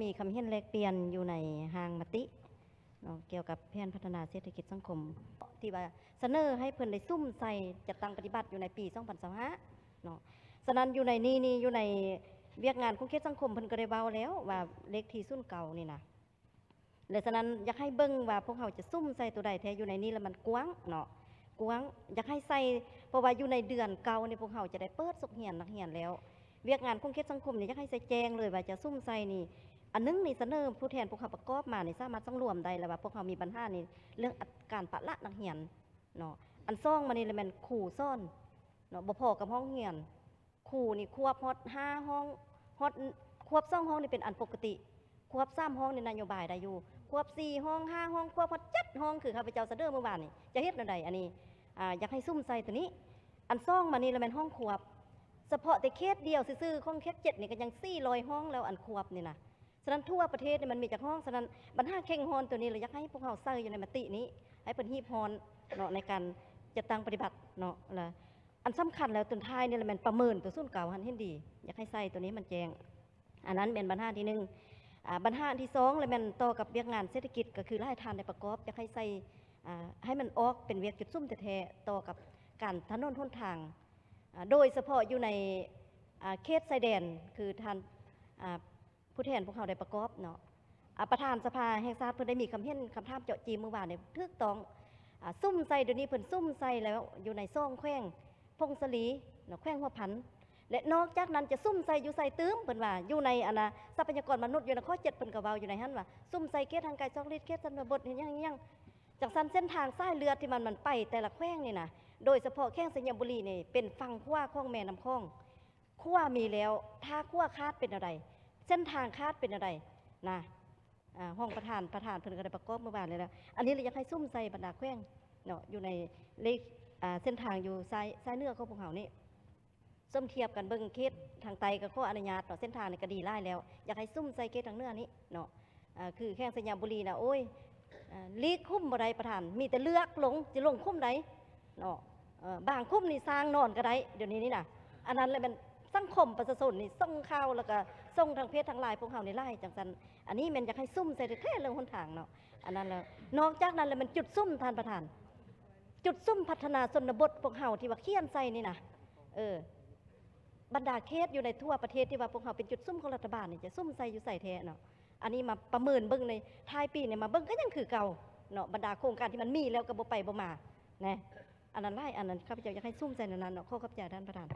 มีคำเห็นแลกเปลี่ยนอยู่ในหางมติเนาะเกี่ยวกับแผนพัฒนาเศรษฐกิจสังคมที่ว่าเสนอให้เพิ่นได้ซุ่มใส่จัดตั้งปฏิบัติอยู่ในปี2025เนาะฉะนั้นอยู่ในนี่อยู่ในเวียกงานของเขตสังคมเพิ่นก็ได้เว้าแล้วว่าเลขที่ซุ่นเก่านี่นะและฉะนั้นอยากให้เบิ่งว่าพวกเขาจะซุ่มใส่ตัวใดแท้อยู่ในนี้แล้วมันกว้างเนาะกว้างอยากให้ใส่เพราะว่าอยู่ในเดือนเก่านี่พวกเขาจะได้เปิดสุกเหียนนักเหียนแล้วเวียกงานของเขตสังคมนี่อยากให้ใส่แจงเลยว่าจะซุ่มใส่นี่อันนึงนี่เสนอผู้แทนพวกเขาประกอบมานี่สามารถสังรวมได้แล้วว่าพวกเขามีปัญหานี่เรื่องการปะละนักเหียนเนาะอันซ่องมานี่เลยมันขู่ซ่อนเนาะบ่พอกับห้องเหียนขู่นี่ควบฮอด5ห้องฮอดควบ2ห้องนี่เป็นอันปกติควบ3ห้องนี่นโยบายได้อยู่ควบ4ห้อง5ห้องควบฮอด7ห้องคือข้าพเจ้าเสนอเมื่อวานนี่จะเฮ็ดแนวใดอันนี้อยากให้ซุ่มใส่ตัวนี้อันซ่องมานี่เลยมันห้องควบเฉพาะแต่เขตเดียวซื่อๆของเขต7นี่ก็ยัง400ห้องแล้วอันควบนี่นะฉะนั้นทั่วประเทศนี่มันมีจากห้องฉะนั้นบรรหาเข่งฮอนตัวนี้เลยอยากให้พวกเขาใส่อยู่ในมตินี้ให้เป็นฮีบฮอนเนาะในการจัดตั้งปฏิบัติเนาะละอันสำคัญแล้วตัวท้ายนี่แหละมันประเมินตัวสุ่นเก่าหันเห็นดีอยากให้ใส่ตัวนี้มันแจงอันนั้นเป็นบรรหาที่1บรรหาที่2เลยมันต่อกับเวียกงานเศรษฐกิจก็คือรายทานในประกอบอยากให้ใส่ให้มันออกเป็นเวียกจุดซุ่มแท้ๆต่อกับการถนนหนทางโดยเฉพาะอยู่ในเขตชายแดนคือทานผู้แทนพวกเขาได้ประกอบเนาะประธานสภาแห่งชาติเพิ่นได้มีคำเห็นคำถามเจาะจีเมื่อวานเนี่ยถูกต้องซุ่มใส่เดี๋ยวนี้เพิ่นซุ่มใส่แล้วอยู่ในซ่องแขวงพงศลีเนาะแขวงหัวพันและนอกจากนั้นจะซุ่มใส่อยู่ใส่ตื้มเพิ่นว่าอยู่ในทรัพยากรมนุษย์อยู่ในข้อ7เพิ่นก็เว้าอยู่ในหันว่าซุ่มใส่เขตทางไกล2 ลิตรเขตชนบทเห็นยังจากเส้นทางสายเรือที่มันไปแต่ละแขวงนี่นะโดยเฉพาะแขวงสยามบุรีนี่เป็นฝั่งขวาของแม่น้ำคลองขวามีแล้วถ้าขวาคาดเป็นอะไรเส้นทางคาดเป็นอะไรนะห้องประธานเพิ่นก็ได้ประกอบเมื่อวานเลยแล้วอันนี้เราอยากให้ซุ่มใส่บรรดาแขวงเนาะอยู่ในเลขเส้นทางอยู่ซ้ายเนื้อของพวกเขานี่ส้มเทียบกันเบิ่งเขตทางไตกับข้ออนุญาตต่อเส้นทางนี่ก็ดีไล่แล้วอยากให้ซุ่มใส่เขตทางเนื้อนี้เนาะคือแค่สยามบุรีนะโอ้ยลีกคุ้มบ่ได้ประธานมีแต่เลือกลงจะลงคุ้มไหนเนาะบางคุ้มนี่สร้างนอนก็ได้เดี๋ยวนี้นี่นะอันนั้นเลยมันสังคมประชาชนนี่ส่งข่าวแล้วก็ส่งทางเพจทางไลน์พวกเขาในไล่จังสันอันนี้มันอยากให้ซุ่มใส่แค่เรื่องหนทางเนาะอันนั้นแล้วนอกจากนั้นเลยมันจุดซุ่มท่านประธานจุดซุ่มพัฒนาชนบทพวกเขาที่ว่าเขียนใส่นี่นะบรรดาเขตอยู่ในทั่วประเทศที่ว่าพวกเขาเป็นจุดซุ่มของรัฐบาลนี่จะซุ่มใส่อยู่ใส่แท้เนาะอันนี้มาประเมินเบิ้งในท้ายปีเนี่ยมาเบิ้งก็ยังคือเก่าเนาะบรรดาโครงการที่มันมีแล้วก็บ่ไปบ่มานะอันนั้นไล่อันนั้นข้าพเจ้าอยากให้ซุ่มใส่นั้นเนาะข้อข้าพเจ้าท่านประธาน